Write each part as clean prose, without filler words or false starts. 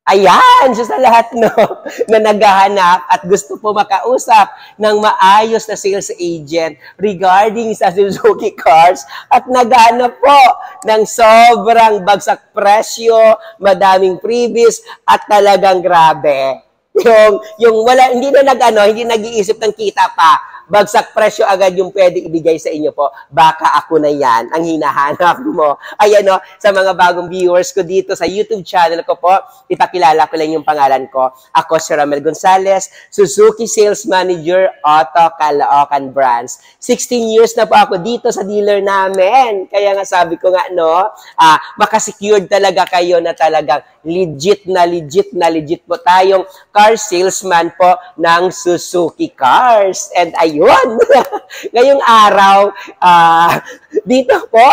Ayan, so sa lahat no, na naghahanap at gusto po makausap ng maayos na sales agent regarding sa Suzuki cars at naghahanap po ng sobrang bagsak presyo, madaming freebies at talagang grabe. Yung wala, hindi na hindi nag-iisip ng kita pa. Bagsak presyo agad yung pwede ibigay sa inyo po. Baka ako na yan ang hinahanap mo. Ayan o, sa mga bagong viewers ko dito sa YouTube channel ko po, ipakilala ko lang yung pangalan ko. Ako si Ramel Gonzalez, Suzuki Sales Manager, Auto Caloocan Branch. 16 years na po ako dito sa dealer namin. Kaya nga sabi ko nga, no, makasecured talaga kayo na talagang legit po tayong car salesman po ng Suzuki Cars. And ayun, ngayong araw, dito po,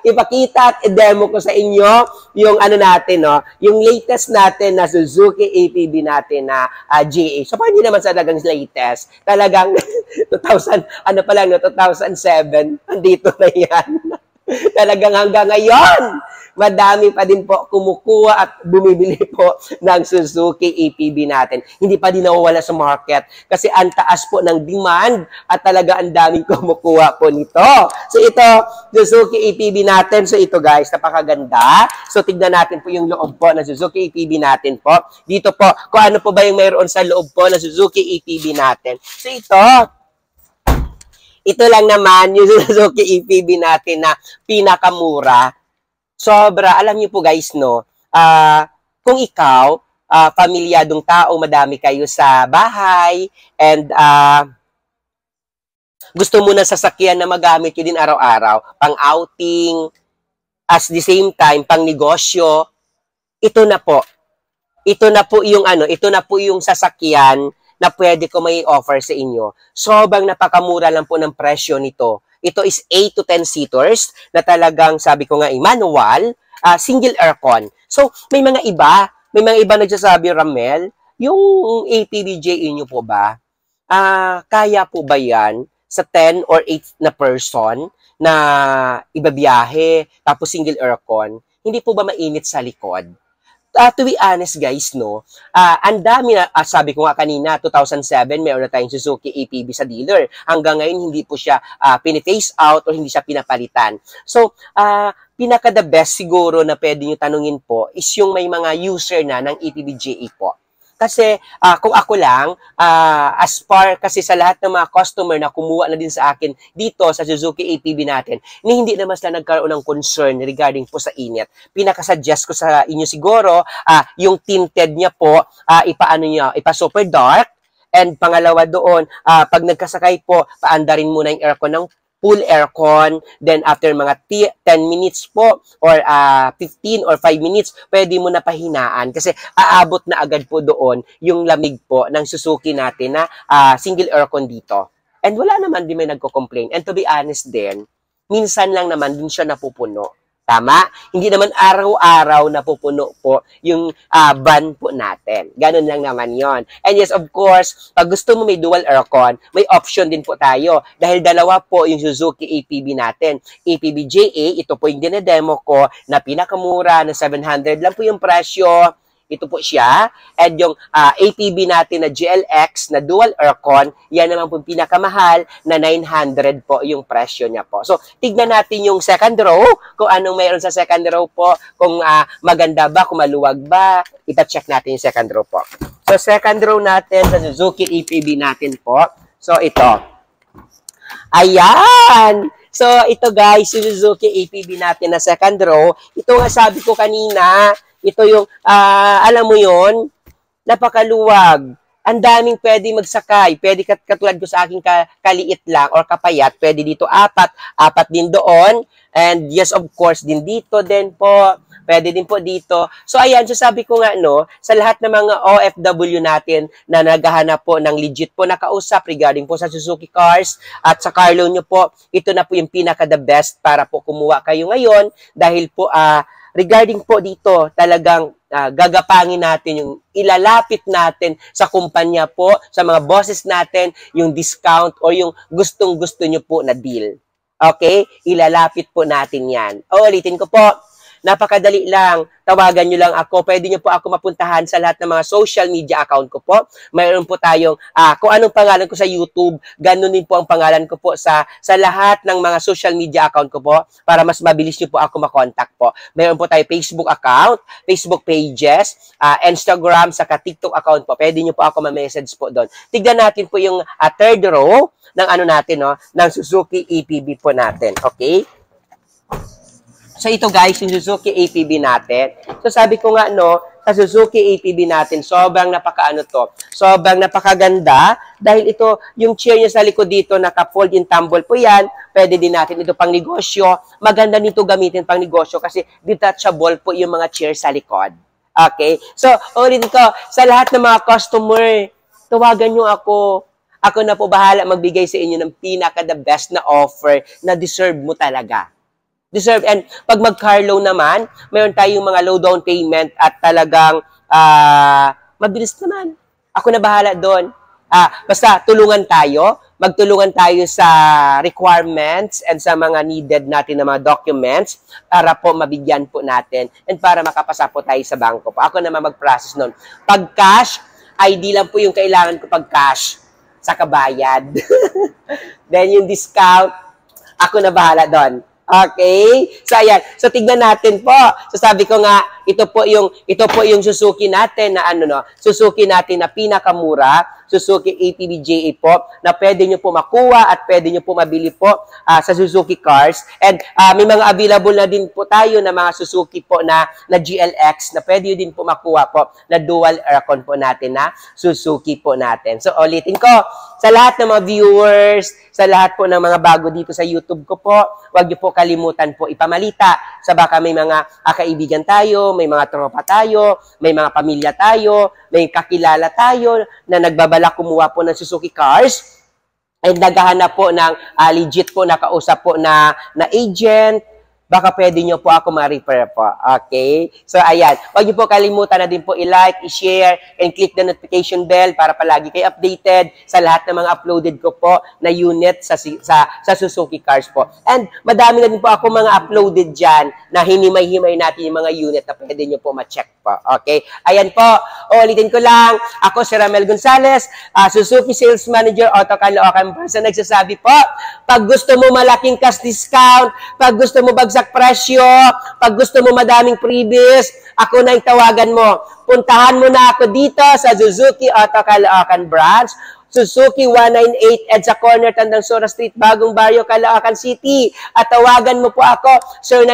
ipakita at i-demo ko sa inyo yung ano natin, no, yung latest natin na Suzuki APB natin na GA. So, hindi naman sa talagang latest. Talagang 2007, andito na yan. Talagang hanggang ngayon, madami pa din po kumukuha at bumibili po ng Suzuki APB natin. Hindi pa din nawawala sa market kasi ang taas po ng demand at talaga ang daming kumukuha po nito. So ito, Suzuki APB natin. So ito guys, napakaganda. So tignan natin po yung loob po ng Suzuki APB natin po. Dito po, kung ano po ba yung mayroon sa loob po ng Suzuki APB natin. So ito lang naman yung Suzuki APB natin na pinakamura. Sobra, alam niyo po guys, no, kung ikaw, pamilyadong tao, madami kayo sa bahay, and gusto mo na sasakyan na magamit yun din araw-araw, pang outing, as the same time, pang negosyo, ito na po yung sasakyan na pwede ko may offer sa inyo. Sobrang napakamura lang po ng presyo nito. Ito is 8 to 10 seaters na talagang, sabi ko nga, manual, single aircon. So, may mga iba nagsasabi, Ramel, yung APBJ nyo po ba, kaya po ba yan sa 10 or 8 na person na ibabiyahe, tapos single aircon? Hindi po ba mainit sa likod? To be honest guys, no, ang dami na, sabi ko nga kanina, 2007, mayroon na tayong Suzuki APB sa dealer. Hanggang ngayon, hindi po siya pini-phase out o hindi siya pinapalitan. So, pinaka-the best siguro na pwede nyo tanungin po is yung may mga user na ng APB-JA po. Kasi kung ako lang, as far kasi sa lahat ng mga customer na kumuha na din sa akin dito sa Suzuki APB natin, hindi naman sila nagkaroon ng concern regarding po sa init. Pinaka-suggest ko sa inyo siguro, yung tinted niya po, ipa-super dark. And pangalawa doon, pag nagkasakay po, paandarin muna yung aircon ng full aircon, then after mga 10 minutes po, or 15 or 5 minutes, pwede mo na pahinaan kasi aabot na agad po doon yung lamig po ng Suzuki natin na single aircon dito. And wala naman din may nagko-complain. And to be honest din, minsan lang naman din siya napupuno. Tama? Hindi naman araw-araw napupuno po yung van po natin. Ganun lang naman yon. And yes, of course, pag gusto mo may dual aircon, may option din po tayo. Dahil dalawa po yung Suzuki APB natin. APB-JA, ito po yung dinedemo ko na pinakamura na 700 lang po yung presyo. Ito po siya. And yung APB natin na GLX na dual aircon, yan naman po pinakamahal na 900 po yung presyo niya po. So, tignan natin yung second row, kung anong mayroon sa second row po, kung maganda ba, kung maluwag ba, ipa-check natin yung second row po. So, second row natin sa Suzuki APB natin po. So, ito. Ayan! So, ito guys, yung Suzuki APB natin na second row. Ito nga sabi ko kanina, ito yung, alam mo yon, napakaluwag. Ang daming pwede magsakay. Pwede katulad ko sa aking kaliit lang or kapayat. Pwede dito apat din doon. And yes, of course, din dito din po. Pwede din po dito. So, ayan, so sabi ko nga, no, sa lahat ng mga OFW natin na naghahanap po ng legit po na kausap regarding po sa Suzuki Cars at sa car loan nyo po, ito na po yung pinaka-the best para po kumuha kayo ngayon dahil po, regarding po dito, talagang gagapangin natin yung ilalapit natin sa kumpanya po, sa mga bosses natin, yung discount o yung gustong-gusto nyo po na deal. Okay? Ilalapit po natin yan. O, ulitin ko po. Napakadali lang. Tawagan nyo lang ako. Pwede nyo po ako mapuntahan sa lahat ng mga social media account ko po. Mayroon po tayong, kung anong pangalan ko sa YouTube, ganun din po ang pangalan ko po sa lahat ng mga social media account ko po para mas mabilis nyo po ako makontak po. Mayroon po tayo Facebook account, Facebook pages, Instagram, saka TikTok account po. Pwede nyo po ako ma-message po doon. Tignan natin po yung third row ng ano natin, no, ng Suzuki APB po natin. Okay? So, ito guys, yung Suzuki APB natin. So, sabi ko nga, no, sa Suzuki APB natin, sobrang napakaano to. Sobrang napakaganda dahil ito, yung chair niya sa likod dito, naka-fold in tumble po yan. Pwede din natin ito pang negosyo. Maganda nito gamitin pang negosyo kasi detachable po yung mga chair sa likod. Okay? So, ulit ko, sa lahat ng mga customer, tawagan nyo ako. Ako na po bahala magbigay sa inyo ng pinaka-the best na offer na deserve mo talaga. Deserve. And pag mag-car loan naman, mayroon tayong mga low down payment at talagang mabilis naman. Ako na bahala doon. Basta tulungan tayo. Magtulungan tayo sa requirements and sa mga needed natin na mga documents para po mabigyan po natin and para makapasa po tayo sa bangko po. Ako naman mag-process noon. Pag cash, ID lang po yung kailangan ko pag cash sa kabayad. Then yung discount, ako na bahala doon. Okay? So, ayan. So, tignan natin po. So, sabi ko nga, ito po yung Suzuki natin na ano, no? Suzuki natin na pinakamura. Suzuki APB-JA po na pwede nyo po makuha at pwede nyo po mabili po sa Suzuki Cars. And may mga available na din po tayo na mga Suzuki po na GLX na pwede din po makuha po na dual aircon po natin na Suzuki po natin. So, ulitin ko, sa lahat ng mga viewers, sa lahat po ng mga bago dito sa YouTube ko po, huwag nyo po kalimutan po ipamalita sa baka may mga kaibigan tayo, may mga tropa tayo, may mga pamilya tayo, may kakilala tayo na nagbabalak kumuha po ng Suzuki Cars and naghahanap po ng legit po nakausap po na agent. Baka pwede nyo po ako ma-refer po. Okay? So, ayan. Huwag nyo po kalimutan na din po i-like, i-share, and click the notification bell para palagi kayo updated sa lahat ng mga uploaded ko po na unit sa Suzuki Cars po. And madami na din po ako mga uploaded dyan na hinimay-himay natin yung mga unit na pwede nyo po ma-check po. Okay? Ayan po. Ulitin ko lang. Ako si Ramel Gonzalez, Suzuki Sales Manager, Auto Caloocan Branch, na nagsasabi po, pag gusto mo malaking cash discount, pag gusto mo bagsak presyo, pag gusto mo madaming freebies, ako na yung tawagan mo. Puntahan mo na ako dito sa Suzuki Auto Caloocan Branch, Suzuki 198 EDSA Corner, Tandang Sora Street, Bagong Barrio, Caloocan City. At tawagan mo po ako, Sir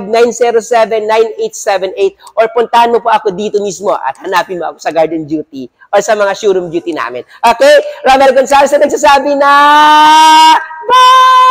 915-907-9878 or puntahan mo po ako dito mismo at hanapin mo ako sa Garden Duty or sa mga showroom duty namin. Okay? Ramel Gonzalez na nagsasabi na bye!